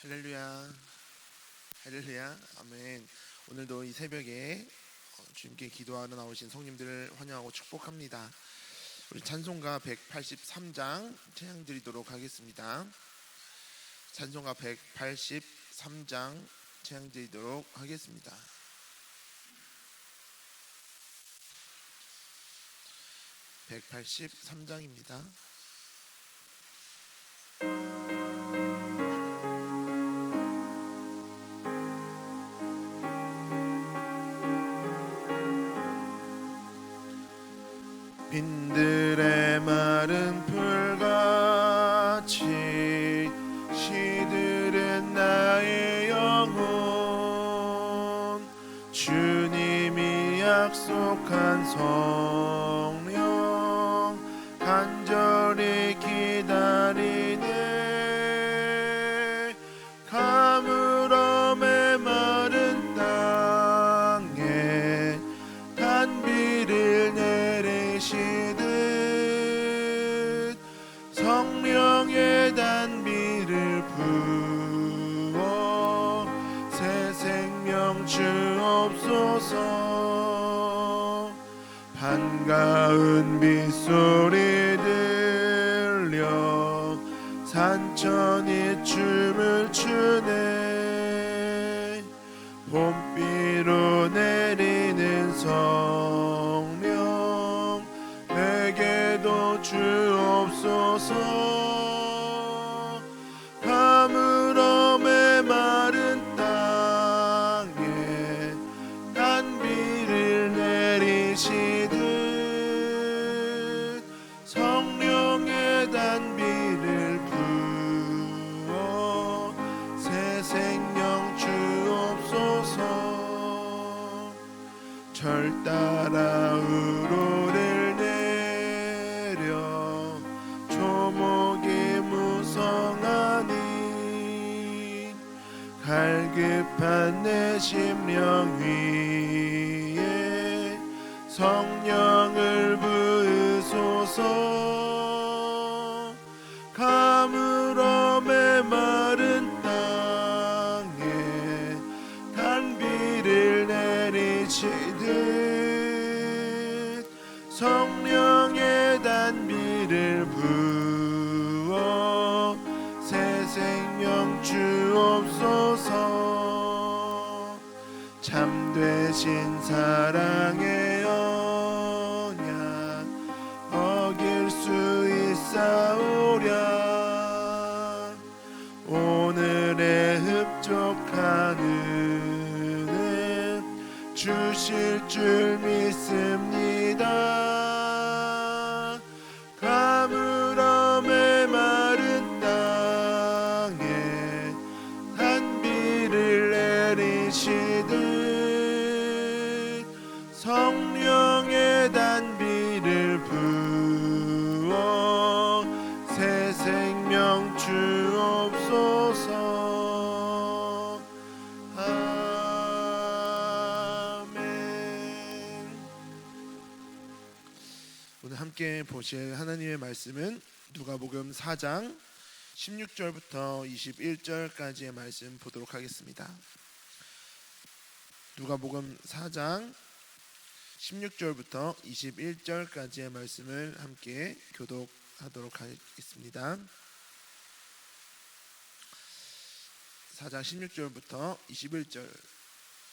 할렐루야, 할렐루야, 아멘. 오늘도 이 새벽에 주님께 기도하러 나오신 성님들을 환영하고 축복합니다. 우리 찬송가 183장 찬양 드리도록 하겠습니다. 찬송가 183장 찬양 드리도록 하겠습니다. 183장입니다. 빈들의 마른 풀같이 시들은 나의 영혼, 주님이 약속한 성령 간절히 기다리네. 가물어 메마른 땅에 단비를 내리시듯 성령의 단비를 부어 새 생명 주옵소서. 반가운 빗소리 들려 산천이 춤을 추네. 봄비로 내리는 성령 내게도 주옵소서. 가물어 메마른 땅에 단비를 내리시듯 성령의 단비를 부어 새 생명 주옵소서. 절 따라 우로를 내려 조목이 무성하니 갈급한 내 심령 위에 성령을 부으소서. 가물어 메마른 땅에 단비를 내리시듯 성령의 단비를 부어 새 생명 주옵소서. 참되신 사랑의 언약 어길 수 있사오랴. 오늘의 흡족한 은혜 주실 줄 믿습니다. 가물어 메마른 땅에 단비를 내리시듯 성령의 단비를 부어 새 생명 주옵소서. 아멘. 오늘 함께 보실 하나님의 말씀은 누가복음 4장 16절부터 21절까지의 말씀 보도록 하겠습니다. 누가복음 4장 16절부터 21절까지의 말씀을 함께 교독하도록 하겠습니다. 4장 16절부터 21절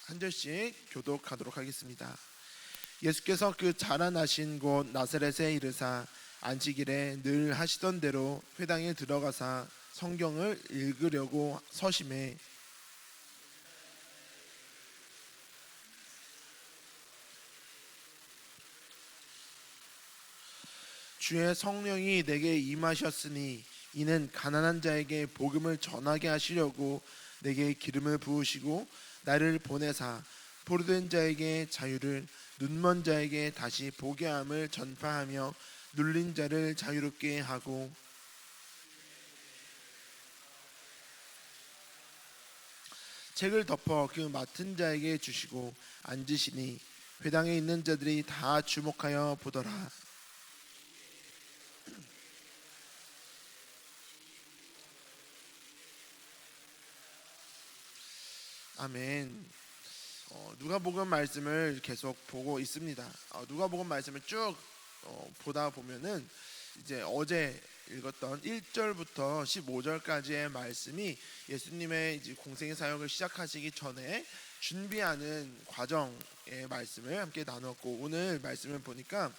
한 절씩 교독하도록 하겠습니다. 예수께서 그 자라나신 곳 나사렛에 이르사 안식일에 늘 하시던 대로 회당에 들어가사 성경을 읽으려고 서심해 주의 성령이 내게 임하셨으니 이는 가난한 자에게 복음을 전하게 하시려고 내게 기름을 부으시고 나를 보내사 포로된 자에게 자유를, 눈먼 자에게 다시 보게 함을 전파하며 눌린 자를 자유롭게 하고 책을 덮어 그 맡은 자에게 주시고 앉으시니 회당에 있는 자들이 다 주목하여 보더라. 아멘. 누가복음 말씀을 계속 보고 있습니다. 누가복음 말씀을 쭉 보다 보면은 이제 어제 읽었던 1절부터 15절까지의 말씀이 예수님의 이제 공생의 사역을 시작하시기 전에 준비하는 과정의 말씀을 함께 나눴고, 오늘 말씀을 보니까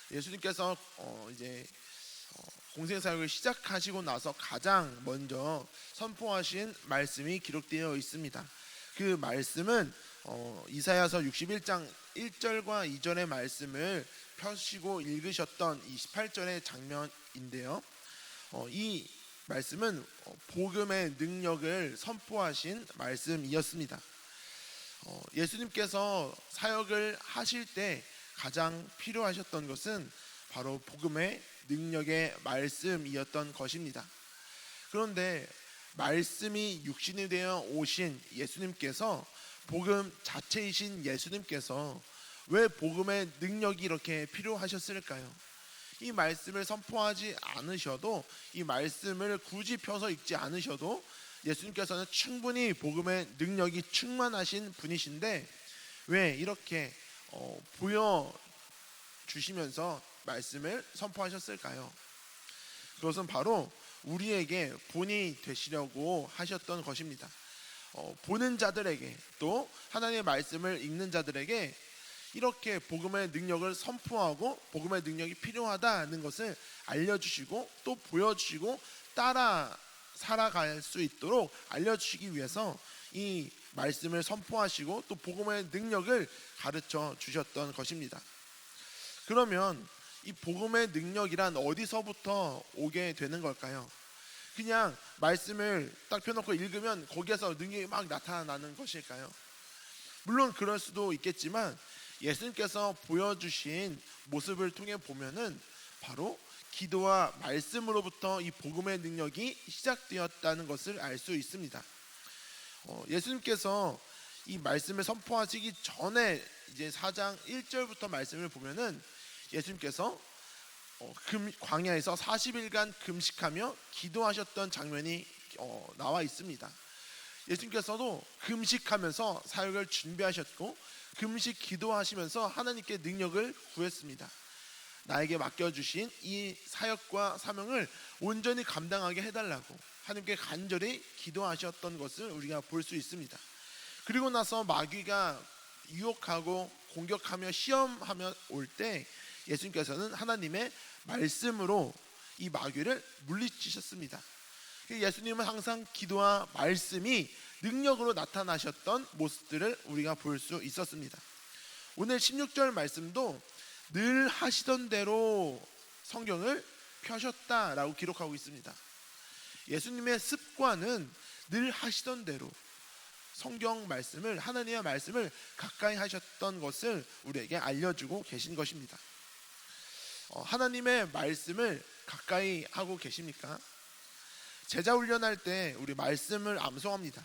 예수님께서 이제 공생 사역을 시작하시고 나서 가장 먼저 선포하신 말씀이 기록되어 있습니다. 그 말씀은 이사야서 61장 1절과 2절의 말씀을 펴시고 읽으셨던 28절의 장면인데요. 이 말씀은 복음의 능력을 선포하신 말씀이었습니다. 예수님께서 사역을 하실 때 가장 필요하셨던 것은 바로 복음의 능력의 말씀이었던 것입니다. 그런데 말씀이 육신이 되어 오신 예수님께서, 복음 자체이신 예수님께서 왜 복음의 능력이 이렇게 필요하셨을까요? 이 말씀을 선포하지 않으셔도, 이 말씀을 굳이 펴서 읽지 않으셔도 예수님께서는 충분히 복음의 능력이 충만하신 분이신데 왜 이렇게 보여주시면서 말씀을 선포하셨을까요? 그것은 바로 우리에게 본이 되시려고 하셨던 것입니다. 보는 자들에게, 또 하나님의 말씀을 읽는 자들에게 이렇게 복음의 능력을 선포하고 복음의 능력이 필요하다는 것을 알려주시고 또 보여주시고 따라 살아갈 수 있도록 알려주시기 위해서 이 말씀을 선포하시고 또 복음의 능력을 가르쳐 주셨던 것입니다. 그러면 이 복음의 능력이란 어디서부터 오게 되는 걸까요? 그냥 말씀을 딱 펴놓고 읽으면 거기에서 능력이 막 나타나는 것일까요? 물론 그럴 수도 있겠지만 예수님께서 보여주신 모습을 통해 보면은 바로 기도와 말씀으로부터 이 복음의 능력이 시작되었다는 것을 알 수 있습니다. 예수님께서 이 말씀을 선포하시기 전에 이제 4장 1절부터 말씀을 보면은 예수님께서 광야에서 40일간 금식하며 기도하셨던 장면이 나와 있습니다. 예수님께서도 금식하면서 사역을 준비하셨고 금식 기도하시면서 하나님께 능력을 구했습니다. 나에게 맡겨주신 이 사역과 사명을 온전히 감당하게 해달라고 하나님께 간절히 기도하셨던 것을 우리가 볼 수 있습니다. 그리고 나서 마귀가 유혹하고 공격하며 시험하며 올 때 예수님께서는 하나님의 말씀으로 이 마귀를 물리치셨습니다. 예수님은 항상 기도와 말씀이 능력으로 나타나셨던 모습들을 우리가 볼 수 있었습니다. 오늘 16절 말씀도 늘 하시던 대로 성경을 펴셨다라고 기록하고 있습니다. 예수님의 습관은 늘 하시던 대로 성경 말씀을, 하나님의 말씀을 가까이 하셨던 것을 우리에게 알려주고 계신 것입니다. 하나님의 말씀을 가까이 하고 계십니까? 제자 훈련할 때 우리 말씀을 암송합니다.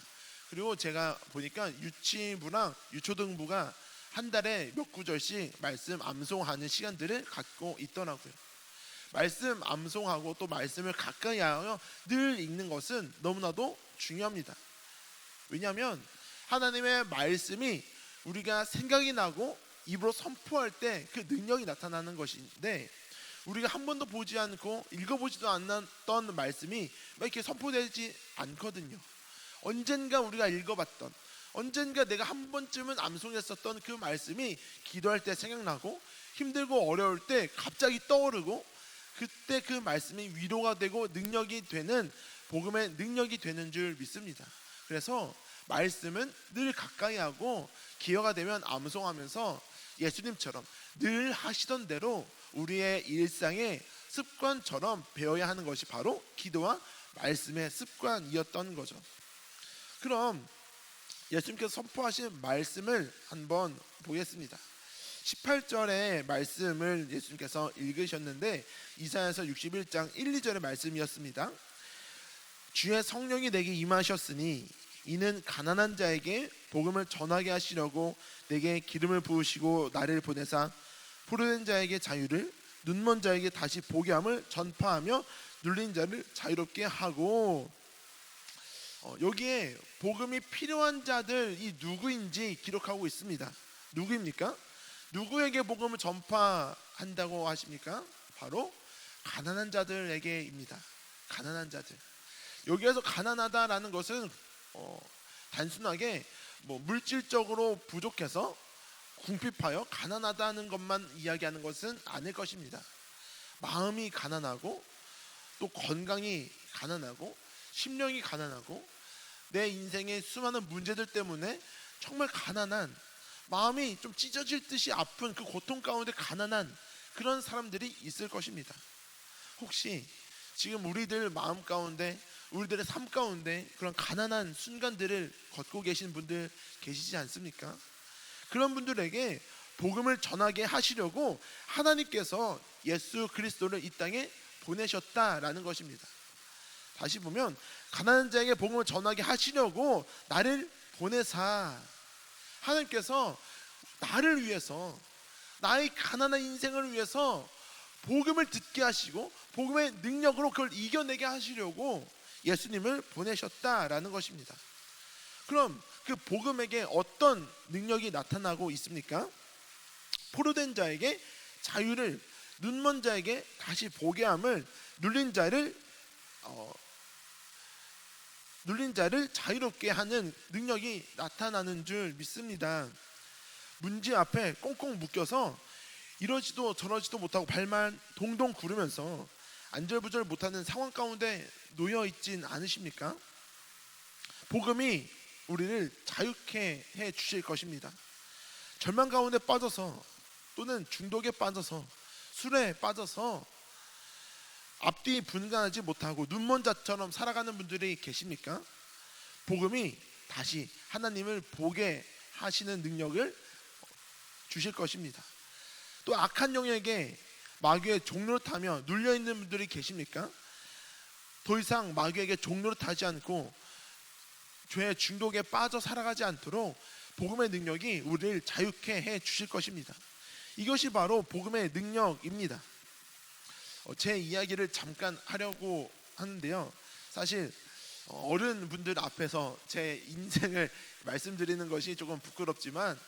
그리고 제가 보니까 유치부랑 유초등부가 한 달에 몇 구절씩 말씀 암송하는 시간들을 갖고 있더라고요. 말씀 암송하고 또 말씀을 가까이 하여 늘 읽는 것은 너무나도 중요합니다. 왜냐하면 하나님의 말씀이 우리가 생각이 나고 입으로 선포할 때 그 능력이 나타나는 것인데, 우리가 한 번도 보지 않고 읽어보지도 않았던 말씀이 이렇게 선포되지 않거든요. 언젠가 우리가 읽어봤던, 언젠가 내가 한 번쯤은 암송했었던 그 말씀이 기도할 때 생각나고 힘들고 어려울 때 갑자기 떠오르고, 그때 그 말씀이 위로가 되고 능력이 되는, 복음의 능력이 되는 줄 믿습니다. 그래서 말씀은 늘 가까이 하고 기회가 되면 암송하면서 예수님처럼 늘 하시던 대로 우리의 일상의 습관처럼 배워야 하는 것이 바로 기도와 말씀의 습관이었던 거죠. 그럼 예수님께서 선포하신 말씀을 한번 보겠습니다. 18절의 말씀을 예수님께서 읽으셨는데 이사야서 61장 1, 2절의 말씀이었습니다. 주의 성령이 내게 임하셨으니 이는 가난한 자에게 복음을 전하게 하시려고 내게 기름을 부으시고 나를 보내사 포로된 자에게 자유를, 눈먼 자에게 다시 보게 함을 전파하며 눌린 자를 자유롭게 하고. 여기에 복음이 필요한 자들이 누구인지 기록하고 있습니다. 누구입니까? 누구에게 복음을 전파한다고 하십니까? 바로 가난한 자들에게입니다. 가난한 자들. 여기에서 가난하다라는 것은 단순하게 물질적으로 부족해서 궁핍하여 가난하다는 것만 이야기하는 것은 아닐 것입니다. 마음이 가난하고 또 건강이 가난하고 심령이 가난하고 내 인생의 수많은 문제들 때문에 정말 가난한, 마음이 좀 찢어질 듯이 아픈 그 고통 가운데 가난한 그런 사람들이 있을 것입니다. 혹시 지금 우리들 마음 가운데, 우리들의 삶 가운데 그런 가난한 순간들을 걷고 계신 분들 계시지 않습니까? 그런 분들에게 복음을 전하게 하시려고 하나님께서 예수 그리스도를 이 땅에 보내셨다라는 것입니다. 다시 보면 가난한 자에게 복음을 전하게 하시려고 나를 보내사, 하나님께서 나를 위해서, 나의 가난한 인생을 위해서 복음을 듣게 하시고 복음의 능력으로 그걸 이겨내게 하시려고 예수님을 보내셨다라는 것입니다. 그럼 그 복음에게 어떤 능력이 나타나고 있습니까? 포로된 자에게 자유를, 눈먼 자에게 다시 보게 함을, 눌린 자를 자유롭게 하는 능력이 나타나는 줄 믿습니다. 문제 앞에 꽁꽁 묶여서 이러지도 저러지도 못하고 발만 동동 구르면서 안절부절 못하는 상황 가운데 놓여 있진 않으십니까? 복음이 우리를 자유케 해 주실 것입니다. 절망 가운데 빠져서 또는 중독에 빠져서 술에 빠져서 앞뒤 분간하지 못하고 눈먼 자처럼 살아가는 분들이 계십니까? 복음이 다시 하나님을 보게 하시는 능력을 주실 것입니다. 또 악한 영에게 마귀의 종노릇하며 눌려있는 분들이 계십니까? 더 이상 마귀에게 종노릇하지 않고 죄의 중독에 빠져 살아가지 않도록 복음의 능력이 우리를 자유케 해 주실 것입니다. 이것이 바로 복음의 능력입니다. 제 이야기를 잠깐 하려고 하는데요, 사실 어른분들 앞에서 제 인생을 말씀드리는 것이 조금 부끄럽지만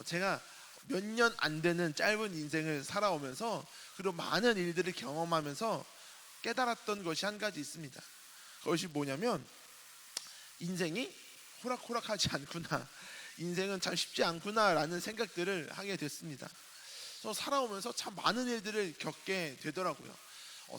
제가 몇 년 안 되는 짧은 인생을 살아오면서 그리고 많은 일들을 경험하면서 깨달았던 것이 한 가지 있습니다. 그것이 뭐냐면 인생이 호락호락하지 않구나, 인생은 참 쉽지 않구나 라는 생각들을 하게 됐습니다. 그래서 살아오면서 참 많은 일들을 겪게 되더라고요.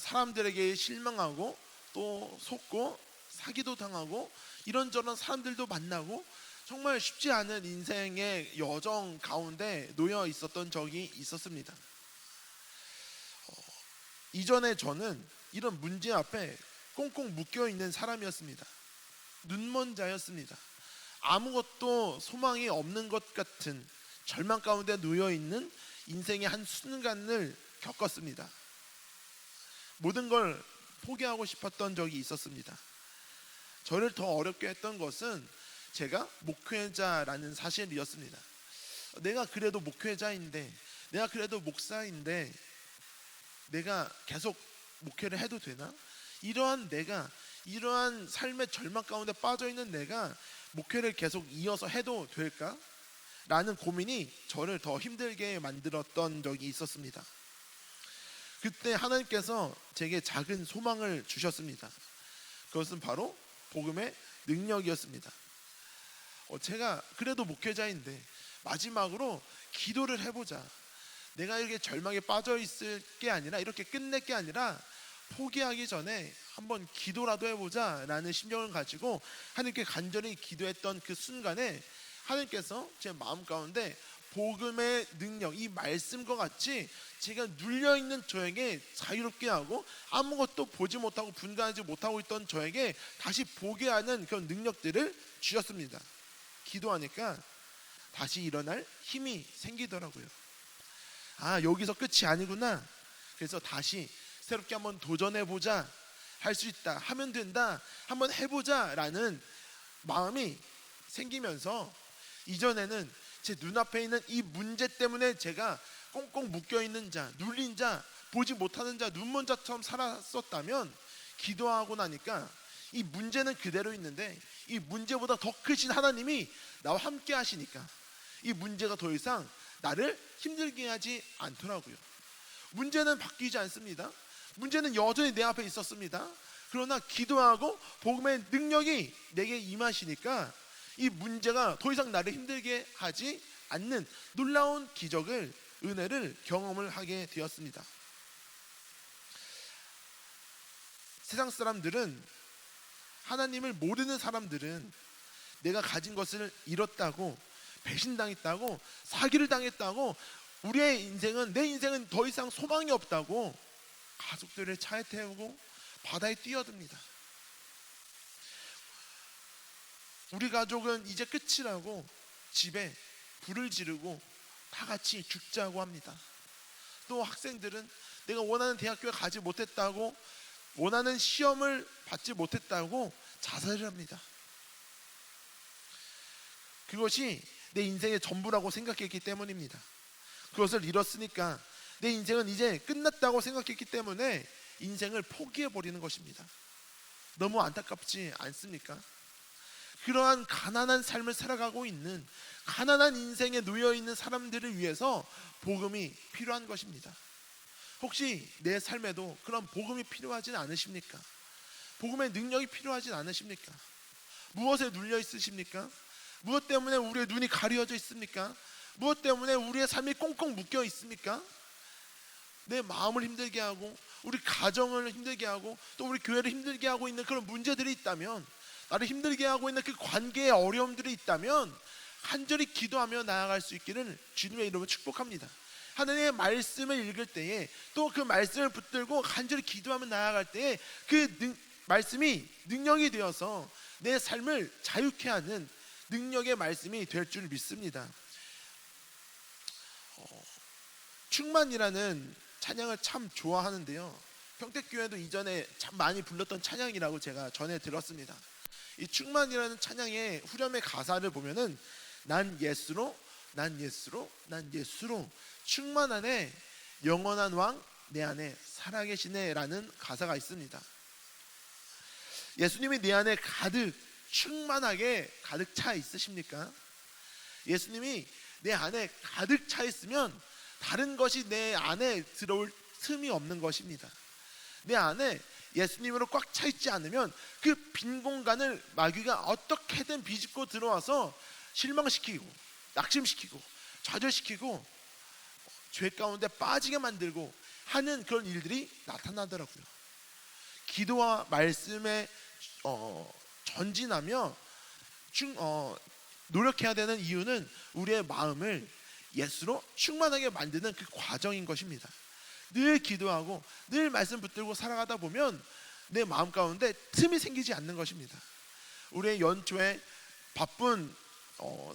사람들에게 실망하고 또 속고 사기도 당하고 이런저런 사람들도 만나고 정말 쉽지 않은 인생의 여정 가운데 놓여 있었던 적이 있었습니다. 이전에 저는 이런 문제 앞에 꽁꽁 묶여 있는 사람이었습니다. 눈먼 자였습니다. 아무것도 소망이 없는 것 같은 절망 가운데 놓여 있는 인생의 한 순간을 겪었습니다. 모든 걸 포기하고 싶었던 적이 있었습니다. 저를 더 어렵게 했던 것은 제가 목회자라는 사실이었습니다. 내가 그래도 목회자인데, 내가 그래도 목사인데 내가 계속 목회를 해도 되나? 이러한 삶의 절망 가운데 빠져있는 내가 목회를 계속 이어서 해도 될까? 라는 고민이 저를 더 힘들게 만들었던 적이 있었습니다. 그때 하나님께서 제게 작은 소망을 주셨습니다. 그것은 바로 복음의 능력이었습니다. 제가 그래도 목회자인데 마지막으로 기도를 해보자. 내가 이렇게 절망에 빠져 있을 게 아니라, 이렇게 끝낼 게 아니라 포기하기 전에 한번 기도라도 해보자 라는 심정을 가지고 하나님께 간절히 기도했던 그 순간에 하나님께서 제 마음 가운데 복음의 능력, 이 말씀과 같이 제가 눌려있는 저에게 자유롭게 하고 아무것도 보지 못하고 분간하지 못하고 있던 저에게 다시 보게 하는 그런 능력들을 주셨습니다. 기도하니까 다시 일어날 힘이 생기더라고요. 아, 여기서 끝이 아니구나. 그래서 다시 새롭게 한번 도전해보자, 할 수 있다, 하면 된다, 한번 해보자 라는 마음이 생기면서 이전에는 제 눈앞에 있는 이 문제 때문에 제가 꽁꽁 묶여있는 자, 눌린 자, 보지 못하는 자, 눈먼 자처럼 살았었다면 기도하고 나니까 이 문제는 그대로 있는데 이 문제보다 더 크신 하나님이 나와 함께 하시니까 이 문제가 더 이상 나를 힘들게 하지 않더라고요. 문제는 바뀌지 않습니다. 문제는 여전히 내 앞에 있었습니다. 그러나 기도하고 복음의 능력이 내게 임하시니까 이 문제가 더 이상 나를 힘들게 하지 않는 놀라운 기적을, 은혜를 경험을 하게 되었습니다. 세상 사람들은, 하나님을 모르는 사람들은 내가 가진 것을 잃었다고, 배신당했다고, 사기를 당했다고, 우리의 인생은, 내 인생은 더 이상 소망이 없다고 가족들을 차에 태우고 바다에 뛰어듭니다. 우리 가족은 이제 끝이라고 집에 불을 지르고 다 같이 죽자고 합니다. 또 학생들은 내가 원하는 대학교에 가지 못했다고, 원하는 시험을 받지 못했다고 자살을 합니다. 그것이 내 인생의 전부라고 생각했기 때문입니다. 그것을 잃었으니까 내 인생은 이제 끝났다고 생각했기 때문에 인생을 포기해버리는 것입니다. 너무 안타깝지 않습니까? 그러한 가난한 삶을 살아가고 있는, 가난한 인생에 놓여있는 사람들을 위해서 복음이 필요한 것입니다. 혹시 내 삶에도 그런 복음이 필요하진 않으십니까? 복음의 능력이 필요하진 않으십니까? 무엇에 눌려 있으십니까? 무엇 때문에 우리의 눈이 가려져 있습니까? 무엇 때문에 우리의 삶이 꽁꽁 묶여 있습니까? 내 마음을 힘들게 하고, 우리 가정을 힘들게 하고, 또 우리 교회를 힘들게 하고 있는 그런 문제들이 있다면, 나를 힘들게 하고 있는 그 관계의 어려움들이 있다면 간절히 기도하며 나아갈 수 있기를 주님의 이름으로 축복합니다. 하나님의 말씀을 읽을 때에, 또 그 말씀을 붙들고 간절히 기도하며 나아갈 때에 그 말씀이 능력이 되어서 내 삶을 자유케 하는 능력의 말씀이 될 줄 믿습니다. 충만이라는 찬양을 참 좋아하는데요, 평택교회도 이전에 참 많이 불렀던 찬양이라고 제가 전에 들었습니다. 이 충만이라는 찬양의 후렴의 가사를 보면은 난 예수로, 난 예수로, 난 예수로 충만하네, 영원한 왕 내 안에 살아계시네 라는 가사가 있습니다. 예수님이 내 안에 가득 충만하게 가득 차 있으십니까? 예수님이 내 안에 가득 차 있으면 다른 것이 내 안에 들어올 틈이 없는 것입니다. 내 안에 예수님으로 꽉 차 있지 않으면 그 빈 공간을 마귀가 어떻게든 비집고 들어와서 실망시키고, 낙심시키고, 좌절시키고, 죄 가운데 빠지게 만들고 하는 그런 일들이 나타나더라고요. 기도와 말씀에 전진하며 노력해야 되는 이유는 우리의 마음을 예수로 충만하게 만드는 그 과정인 것입니다. 늘 기도하고 늘 말씀 붙들고 살아가다 보면 내 마음 가운데 틈이 생기지 않는 것입니다. 우리의 연초에 바쁜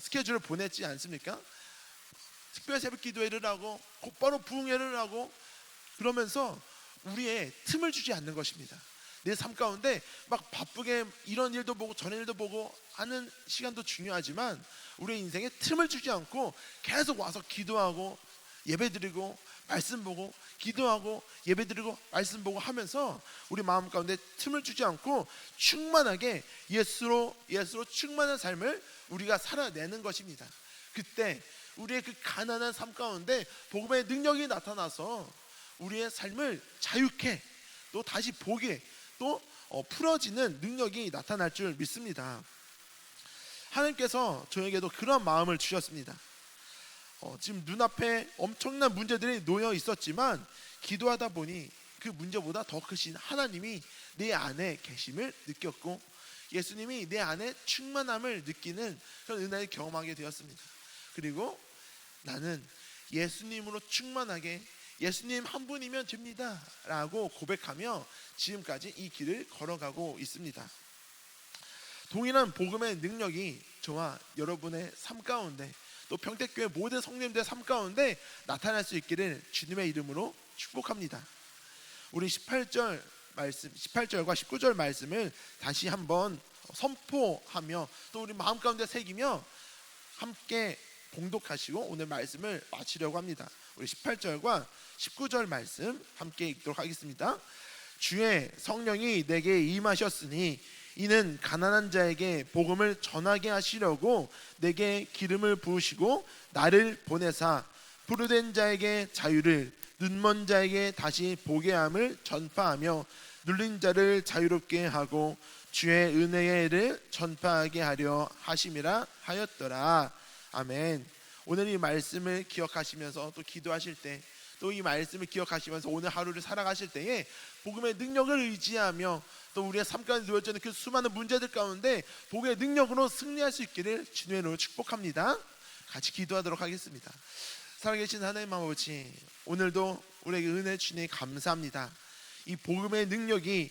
스케줄을 보냈지 않습니까? 특별 새벽 기도회를 하고 곧바로 부흥회를 하고 그러면서 우리의 틈을 주지 않는 것입니다. 내 삶 가운데 막 바쁘게 이런 일도 보고 저런 일도 보고 하는 시간도 중요하지만 우리의 인생에 틈을 주지 않고 계속 와서 기도하고 예배드리고 말씀 보고 기도하고 예배드리고 말씀 보고 하면서 우리 마음 가운데 틈을 주지 않고 충만하게 예수로 충만한 삶을 우리가 살아내는 것입니다. 그때 우리의 그 가난한 삶 가운데 복음의 능력이 나타나서 우리의 삶을 자유케, 또 다시 보게, 또 풀어지는 능력이 나타날 줄 믿습니다. 하나님께서 저에게도 그런 마음을 주셨습니다. 지금 눈앞에 엄청난 문제들이 놓여 있었지만 기도하다 보니 그 문제보다 더 크신 하나님이 내 안에 계심을 느꼈고 예수님이 내 안에 충만함을 느끼는 그런 은혜를 경험하게 되었습니다. 그리고 나는 예수님으로 충만하게 예수님 한 분이면 됩니다 라고 고백하며 지금까지 이 길을 걸어가고 있습니다. 동일한 복음의 능력이 저와 여러분의 삶 가운데 또 평택교회 모든 성도님들의 삶 가운데 나타날 수 있기를 주님의 이름으로 축복합니다. 우리 18절 말씀, 18절과 19절 말씀을 다시 한번 선포하며 또 우리 마음 가운데 새기며 함께 봉독하시고 오늘 말씀을 마치려고 합니다. 우리 18절과 19절 말씀 함께 읽도록 하겠습니다. 주의 성령이 내게 임하셨으니 이는 가난한 자에게 복음을 전하게 하시려고 내게 기름을 부으시고 나를 보내사 포로된 자에게 자유를, 눈먼 자에게 다시 보게 함을 전파하며 눌린 자를 자유롭게 하고 주의 은혜의 해를 전파하게 하려 하심이라 하였더라. 아멘. 오늘 이 말씀을 기억하시면서 또 기도하실 때, 또 이 말씀을 기억하시면서 오늘 하루를 살아가실 때에 복음의 능력을 의지하며 또 우리의 삶 가운데 놓여져 있는 그 수많은 문제들 가운데 복음의 능력으로 승리할 수 있기를 주님의 이름으로 축복합니다. 같이 기도하도록 하겠습니다. 살아계신 하나님 아버지, 오늘도 우리에게 은혜 주시니 감사합니다. 이 복음의 능력이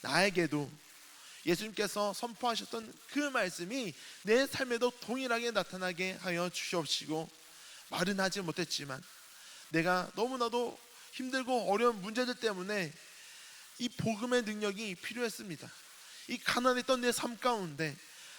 나에게도 예수님께서 선포하셨던 그 말씀이 내 삶에도 동일하게 나타나게 하여 주시옵시고, 말은 하지 못했지만 내가 너무나도 힘들고 어려운 문제들 때문에 이 복음의 능력이 필요했습니다. 이 가난했던 내 삶 가운데,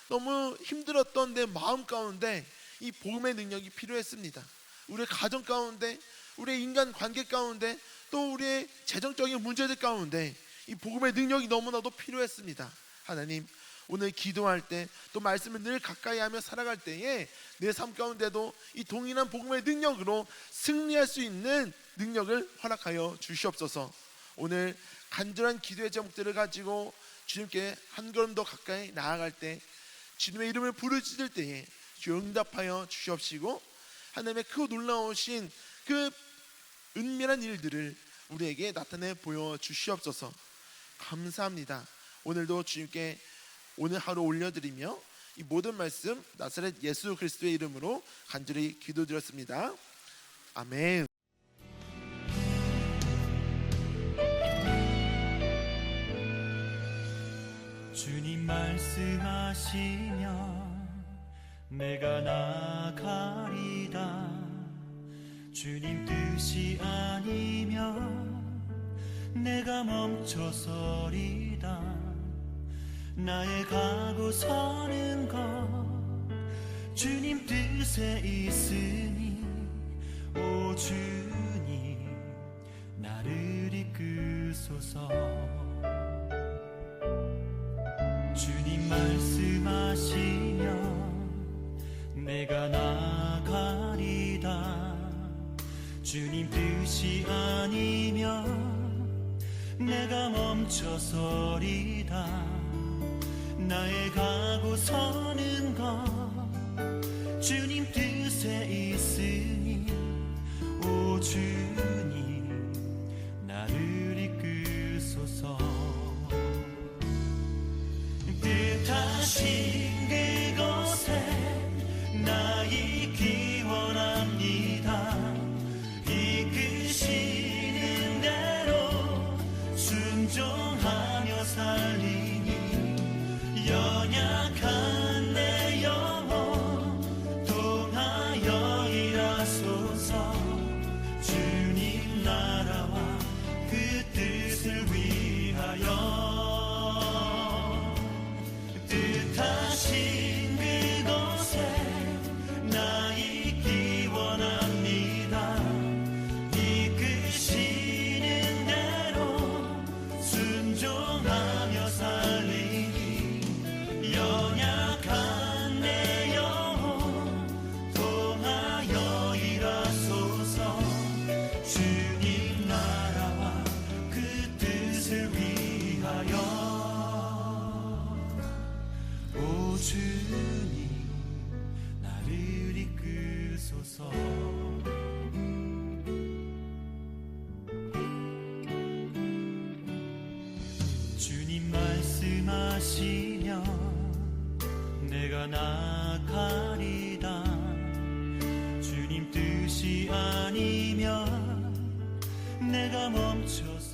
너무 힘들었던 내 마음 가운데 이 복음의 능력이 필요했습니다. 우리의 가정 가운데, 우리의 인간 관계 가운데, 또 우리의 재정적인 문제들 가운데 이 복음의 능력이 너무나도 필요했습니다. 하나님, 오늘 기도할 때 또 말씀을 늘 가까이 하며 살아갈 때에 내 삶 가운데도 이 동일한 복음의 능력으로 승리할 수 있는 능력을 허락하여 주시옵소서. 오늘 간절한 기도의 제목들을 가지고 주님께 한 걸음 더 가까이 나아갈 때, 주님의 이름을 부르짖을 때에 주 응답하여 주시옵시고, 하나님의 그 놀라우신 그 은밀한 일들을 우리에게 나타내 보여 주시옵소서. 감사합니다. 오늘도 주님께 오늘 하루 올려드리며 이 모든 말씀 나사렛 예수 그리스도의 이름으로 간절히 기도드렸습니다. 아멘. 주님 말씀하시면 내가 나가리다. 주님 뜻이 아니면 내가 멈춰서리다. 나의 가고 서는 것 주님 뜻에 있으니, 오 주님 나를 이끄소서. 주님 말씀하시면 내가 나가리다. 주님 뜻이 아니면 내가 멈춰서리다. 나의 가고 서는 것 주님 뜻에 있으니, 오 주님 나를 이끄소서. 뜻하신 그곳에 나 있기 원합니다. 이끄시는 대로 순종하며 살리니, 연약한 내 영혼 통하여 일하소서. 주님 나라와 그 뜻을 위하여. 뜻하신 그곳에 나 있기 원합니다. 이끄시는 대로 순종하며 살리니, 연약한 내 영혼 통하여 일하소서. 주님 나라와 그 뜻을 위하여. 오 주님 나를 이끄소서. 주님 말씀하시면 내가 나가리다. 주님 뜻이 아니면 내가 멈춰서